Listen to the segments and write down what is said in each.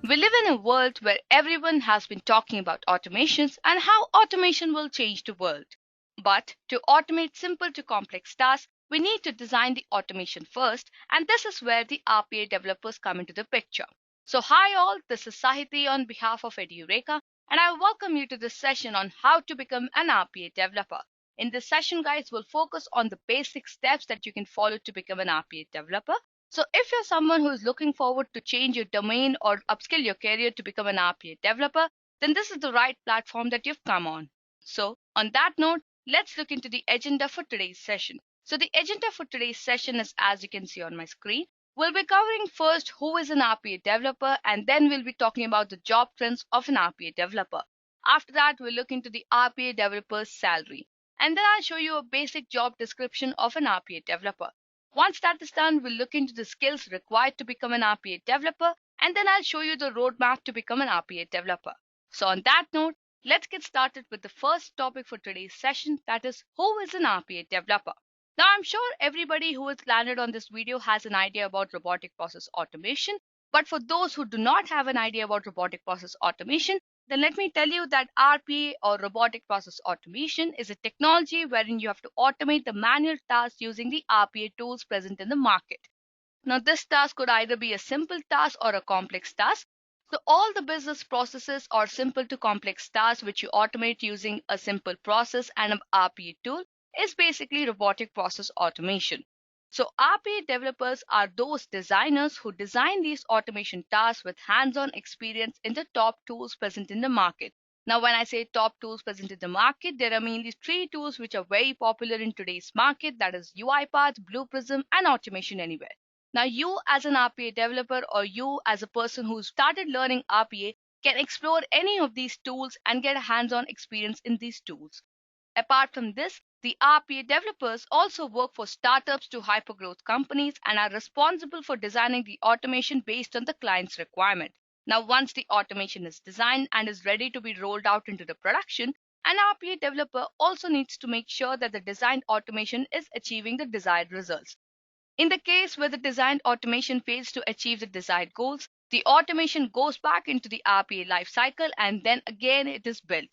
We live in a world where everyone has been talking about automations and how automation will change the world. But to automate simple to complex tasks, we need to design the automation first, and this is where the RPA developers come into the picture. So hi all, this is Sahiti on behalf of Edureka, and I welcome you to this session on how to become an RPA developer. In this session, guys, we'll focus on the basic steps that you can follow to become an RPA developer. So if you're someone who is looking forward to change your domain or upskill your career to become an RPA developer, then this is the right platform that you've come on. So on that note, let's look into the agenda for today's session. So the agenda for today's session is as you can see on my screen. We'll be covering first who is an RPA developer, and then we'll be talking about the job trends of an RPA developer. After that, we'll look into the RPA developer's salary. And then I'll show you a basic job description of an RPA developer. Once that is done, we'll look into the skills required to become an RPA developer, and then I'll show you the roadmap to become an RPA developer. So on that note, let's get started with the first topic for today's session, that is, who is an RPA developer? Now, I'm sure everybody who has landed on this video has an idea about robotic process automation, but for those who do not have an idea about robotic process automation, then let me tell you that RPA or robotic process automation is a technology wherein you have to automate the manual tasks using the RPA tools present in the market. Now, this task could either be a simple task or a complex task. So all the business processes or simple to complex tasks which you automate using a simple process and an RPA tool is basically robotic process automation. So RPA developers are those designers who design these automation tasks with hands-on experience in the top tools present in the market. Now, when I say top tools present in the market, there are mainly three tools which are very popular in today's market, that is UiPath, Blue Prism, and Automation Anywhere. Now, you as an RPA developer or you as a person who started learning RPA can explore any of these tools and get a hands-on experience in these tools. Apart from this, the RPA developers also work for startups to hypergrowth companies and are responsible for designing the automation based on the client's requirement. Now, once the automation is designed and is ready to be rolled out into the production, an RPA developer also needs to make sure that the designed automation is achieving the desired results. In the case where the designed automation fails to achieve the desired goals, the automation goes back into the RPA lifecycle and then again it is built.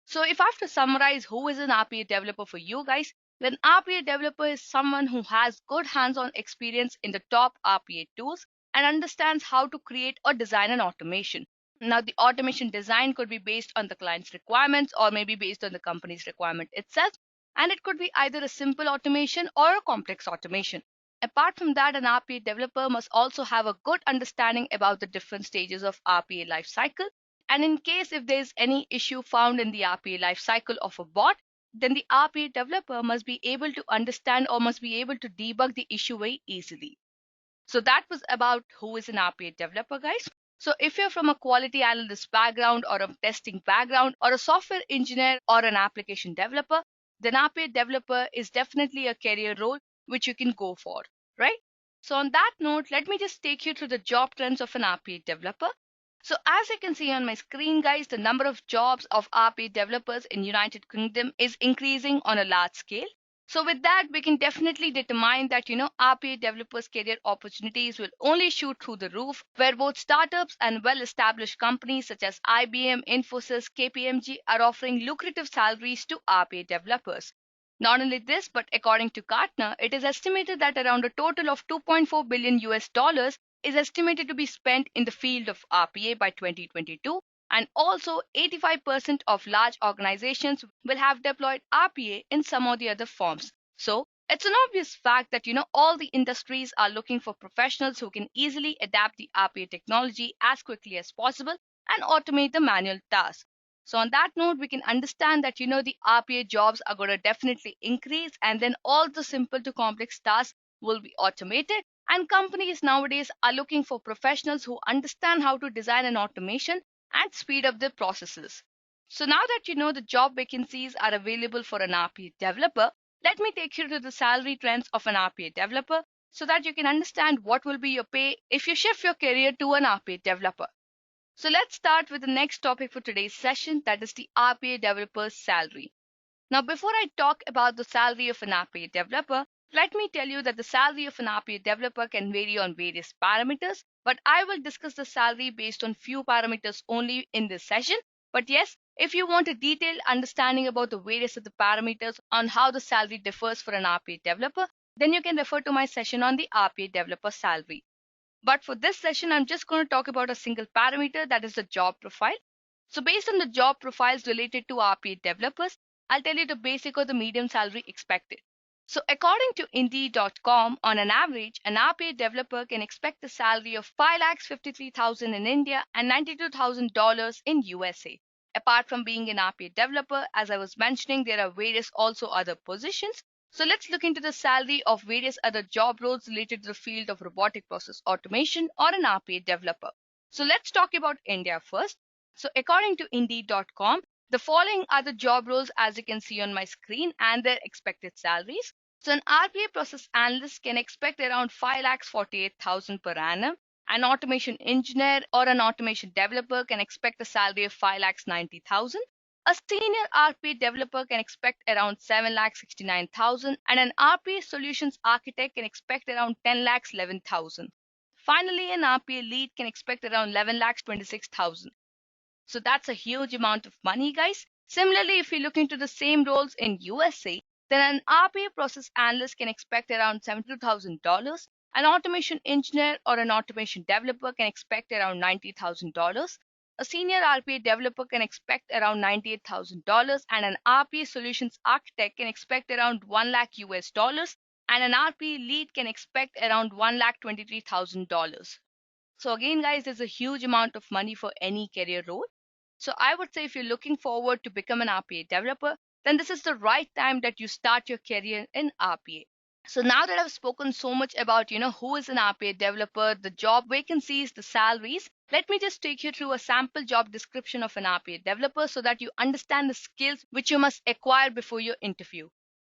So if I have to summarize who is an RPA developer for you guys, then RPA developer is someone who has good hands-on experience in the top RPA tools and understands how to create or design an automation. Now, the automation design could be based on the client's requirements or maybe based on the company's requirement itself, and it could be either a simple automation or a complex automation. Apart from that, an RPA developer must also have a good understanding about the different stages of RPA lifecycle. And in case if there is any issue found in the RPA lifecycle of a bot, then the RPA developer must be able to understand or must be able to debug the issue very easily. So that was about who is an RPA developer, guys. So if you're from a quality analyst background or a testing background or a software engineer or an application developer, then RPA developer is definitely a career role which you can go for, right? So on that note, let me just take you through the job trends of an RPA developer. So as you can see on my screen, guys, the number of jobs of RPA developers in United Kingdom is increasing on a large scale. So with that, we can definitely determine that, RPA developers' career opportunities will only shoot through the roof, where both startups and well-established companies such as IBM, Infosys, KPMG are offering lucrative salaries to RPA developers. Not only this, but according to Gartner, it is estimated that around a total of 2.4 billion US dollars is estimated to be spent in the field of RPA by 2022, and also 85% of large organizations will have deployed RPA in some or the other forms. So it's an obvious fact that all the industries are looking for professionals who can easily adapt the RPA technology as quickly as possible and automate the manual tasks. So on that note, we can understand that the RPA jobs are going to definitely increase, and then all the simple to complex tasks will be automated. And companies nowadays are looking for professionals who understand how to design an automation and speed up their processes. So now that the job vacancies are available for an RPA developer, let me take you to the salary trends of an RPA developer so that you can understand what will be your pay if you shift your career to an RPA developer. So let's start with the next topic for today's session, that is the RPA developer's salary. Now, before I talk about the salary of an RPA developer, let me tell you that the salary of an RPA developer can vary on various parameters, but I will discuss the salary based on few parameters only in this session. But yes, if you want a detailed understanding about the various of the parameters on how the salary differs for an RPA developer, then you can refer to my session on the RPA developer salary. But for this session, I'm just going to talk about a single parameter, that is the job profile. So based on the job profiles related to RPA developers, I'll tell you the basic or the medium salary expected. So according to Indeed.com, on an average, an RPA developer can expect a salary of 5,53,000 in India and $92,000 in USA. Apart from being an RPA developer, as I was mentioning, there are various also other positions. So let's look into the salary of various other job roles related to the field of robotic process automation or an RPA developer. So let's talk about India first. So according to Indeed.com, the following are the job roles as you can see on my screen and their expected salaries. So an RPA process analyst can expect around 5,48,000 per annum. An automation engineer or an automation developer can expect a salary of 5,90,000. A senior RPA developer can expect around 7,69,000 and an RPA solutions architect can expect around 10,11,000. Finally, an RPA lead can expect around 11,26,000. So that's a huge amount of money, guys. Similarly, if you look into the same roles in USA, then an RPA process analyst can expect around $72,000. An automation engineer or an automation developer can expect around $90,000. A senior RPA developer can expect around $98,000, and an RPA solutions architect can expect around 1 lakh US dollars, and an RPA lead can expect around $1,23,000. So again, guys, there's a huge amount of money for any career role. So I would say if you're looking forward to become an RPA developer, then this is the right time that you start your career in RPA. So now that I've spoken so much about, who is an RPA developer, the job vacancies, the salaries, let me just take you through a sample job description of an RPA developer so that you understand the skills which you must acquire before your interview.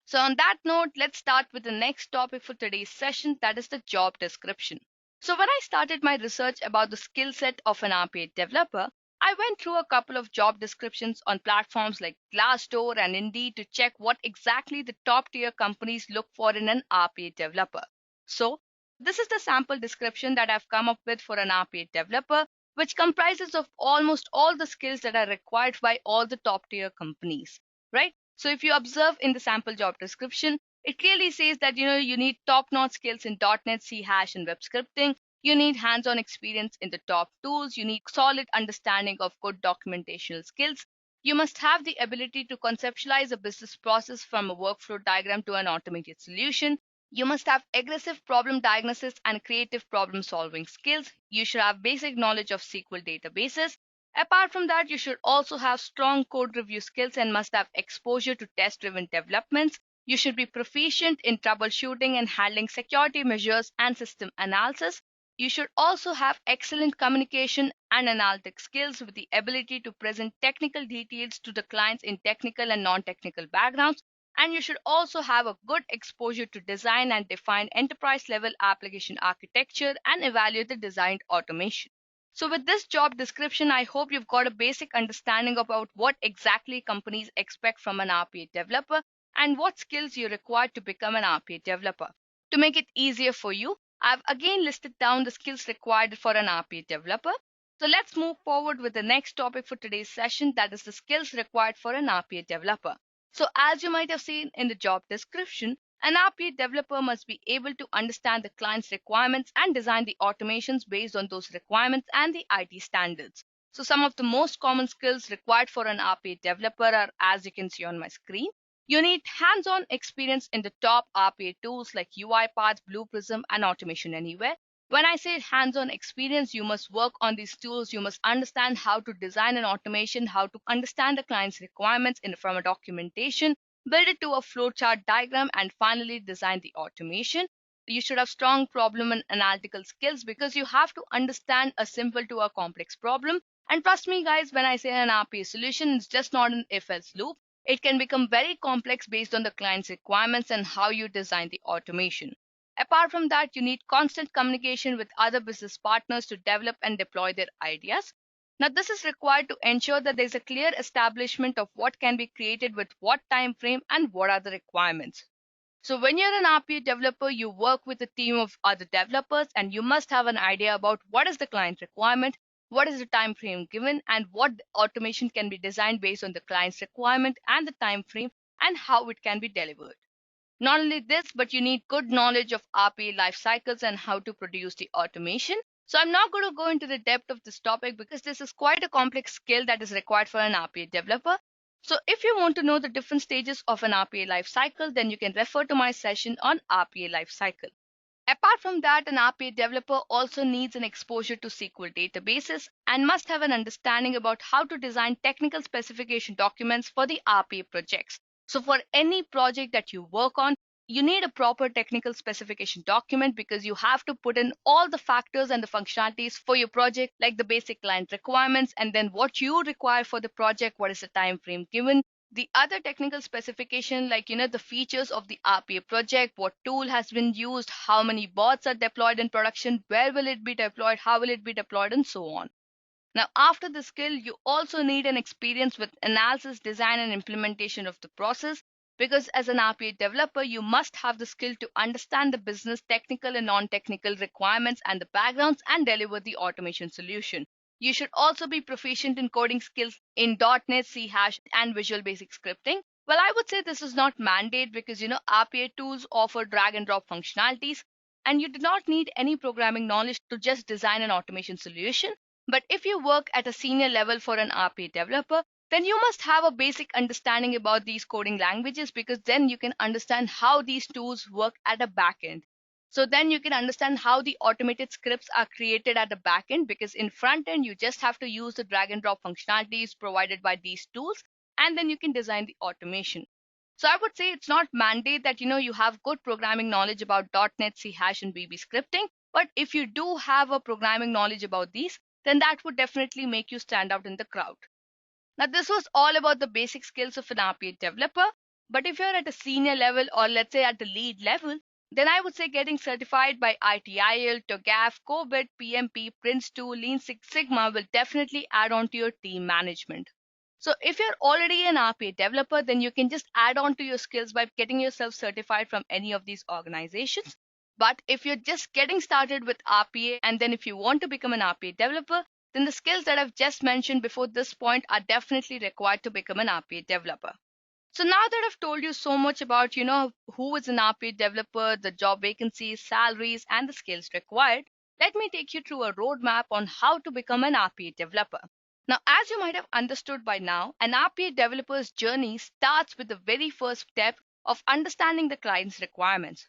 So on that note, let's start with the next topic for today's session, that is the job description. So when I started my research about the skill set of an RPA developer, I went through a couple of job descriptions on platforms like Glassdoor and Indeed to check what exactly the top tier companies look for in an RPA developer. So this is the sample description that I've come up with for an RPA developer, which comprises of almost all the skills that are required by all the top tier companies, right? So if you observe in the sample job description, it clearly says that you need top-notch skills in .NET, C#, and web scripting. You need hands-on experience in the top tools. You need solid understanding of good documentational skills. You must have the ability to conceptualize a business process from a workflow diagram to an automated solution. You must have aggressive problem diagnosis and creative problem-solving skills. You should have basic knowledge of SQL databases. Apart from that, you should also have strong code review skills and must have exposure to test-driven developments. You should be proficient in troubleshooting and handling security measures and system analysis. You should also have excellent communication and analytic skills with the ability to present technical details to the clients in technical and non-technical backgrounds. And you should also have a good exposure to design and define enterprise-level application architecture and evaluate the designed automation. So with this job description, I hope you've got a basic understanding about what exactly companies expect from an RPA developer and what skills you require to become an RPA developer. To make it easier for you, I've again listed down the skills required for an RPA developer. So let's move forward with the next topic for today's session, that is the skills required for an RPA developer. So as you might have seen in the job description, an RPA developer must be able to understand the client's requirements and design the automations based on those requirements and the IT standards. So some of the most common skills required for an RPA developer are, as you can see on my screen. You need hands-on experience in the top RPA tools like UiPath, Blue Prism, and Automation Anywhere. When I say hands-on experience, you must work on these tools. You must understand how to design an automation, how to understand the client's requirements from a documentation, build it to a flowchart diagram, and finally design the automation. You should have strong problem and analytical skills because you have to understand a simple to a complex problem. And trust me, guys, when I say an RPA solution, it's just not an if-else loop. It can become very complex based on the client's requirements and how you design the automation. Apart from that, you need constant communication with other business partners to develop and deploy their ideas. Now, this is required to ensure that there's a clear establishment of what can be created with what time frame and what are the requirements. So when you're an RPA developer, you work with a team of other developers and you must have an idea about what is the client requirement, what is the time frame given, and what automation can be designed based on the client's requirement and the time frame and how it can be delivered. Not only this, but you need good knowledge of RPA life cycles and how to produce the automation. So I'm not going to go into the depth of this topic because this is quite a complex skill that is required for an RPA developer. So if you want to know the different stages of an RPA life cycle, then you can refer to my session on RPA life cycle. Apart from that, an RPA developer also needs an exposure to SQL databases and must have an understanding about how to design technical specification documents for the RPA projects. So for any project that you work on, you need a proper technical specification document because you have to put in all the factors and the functionalities for your project, like the basic client requirements and then what you require for the project, what is the time frame given, the other technical specification, like the features of the RPA project, what tool has been used, how many bots are deployed in production, where will it be deployed, how will it be deployed, and so on. Now after the skill, you also need an experience with analysis, design, and implementation of the process, because as an RPA developer you must have the skill to understand the business technical and non-technical requirements and the backgrounds and deliver the automation solution. You should also be proficient in coding skills in .NET, C#, and Visual Basic scripting. Well, I would say this is not mandate because RPA tools offer drag and drop functionalities, and you do not need any programming knowledge to just design an automation solution. But if you work at a senior level for an RPA developer, then you must have a basic understanding about these coding languages, because then you can understand how these tools work at a back end. So then you can understand how the automated scripts are created at the back end, because in front end you just have to use the drag and drop functionalities provided by these tools, and then you can design the automation. So I would say it's not mandate that you have good programming knowledge about .NET, C#, and VB scripting, but if you do have a programming knowledge about these, then that would definitely make you stand out in the crowd. Now, this was all about the basic skills of an RPA developer. But if you're at a senior level, or let's say at the lead level, then I would say getting certified by ITIL, TOGAF, COBIT, PMP, Prince2, Lean Six Sigma will definitely add on to your team management. So if you're already an RPA developer, then you can just add on to your skills by getting yourself certified from any of these organizations. But if you're just getting started with RPA, and then if you want to become an RPA developer, then the skills that I've just mentioned before this point are definitely required to become an RPA developer. So now that I've told you so much about, who is an RPA developer, the job vacancies, salaries, and the skills required, let me take you through a roadmap on how to become an RPA developer. Now, as you might have understood by now, an RPA developer's journey starts with the very first step of understanding the client's requirements.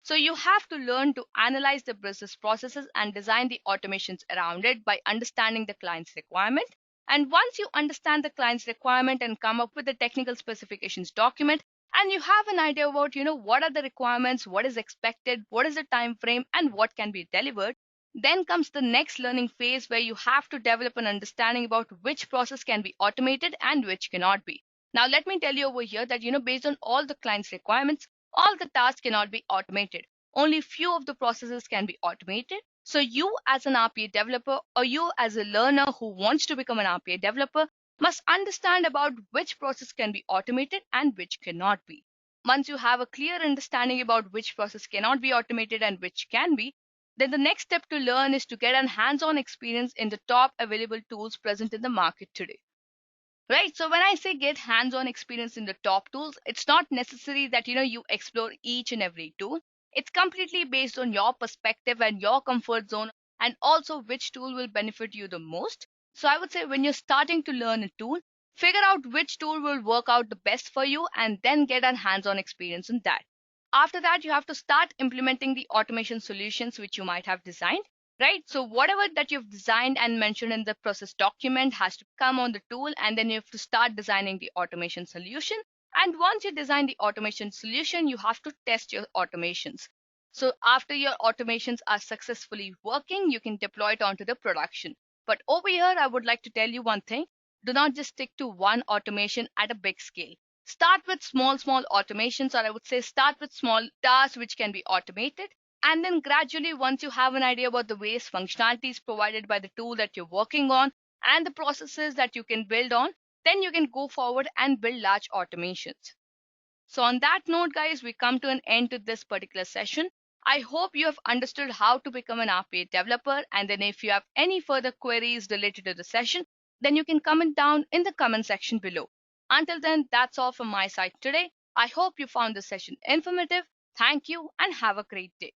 So you have to learn to analyze the business processes and design the automations around it by understanding the client's requirement. And once you understand the client's requirement and come up with the technical specifications document, and you have an idea about, what are the requirements, what is expected, what is the time frame, and what can be delivered, then comes the next learning phase where you have to develop an understanding about which process can be automated and which cannot be. Now, let me tell you over here that, based on all the client's requirements, all the tasks cannot be automated. Only few of the processes can be automated. So you as an RPA developer, or you as a learner who wants to become an RPA developer, must understand about which process can be automated and which cannot be. Once you have a clear understanding about which process cannot be automated and which can be, then the next step to learn is to get a hands-on experience in the top available tools present in the market today. Right. So when I say get hands-on experience in the top tools, it's not necessary that you explore each and every tool. It's completely based on your perspective and your comfort zone, and also which tool will benefit you the most. So I would say when you're starting to learn a tool, figure out which tool will work out the best for you and then get a hands-on experience in that. After that, you have to start implementing the automation solutions which you might have designed. Right. So whatever that you've designed and mentioned in the process document has to come on the tool, and then you have to start designing the automation solution. And once you design the automation solution, you have to test your automations. So after your automations are successfully working, you can deploy it onto the production. But over here, I would like to tell you one thing. Do not just stick to one automation at a big scale. Start with small automations, or I would say start with small tasks which can be automated. And then gradually, once you have an idea about the various functionalities provided by the tool that you're working on and the processes that you can build on, then you can go forward and build large automations. So on that note, guys, we come to an end to this particular session. I hope you have understood how to become an RPA developer. And then if you have any further queries related to the session, then you can comment down in the comment section below. Until then, that's all from my side today. I hope you found this session informative. Thank you and have a great day.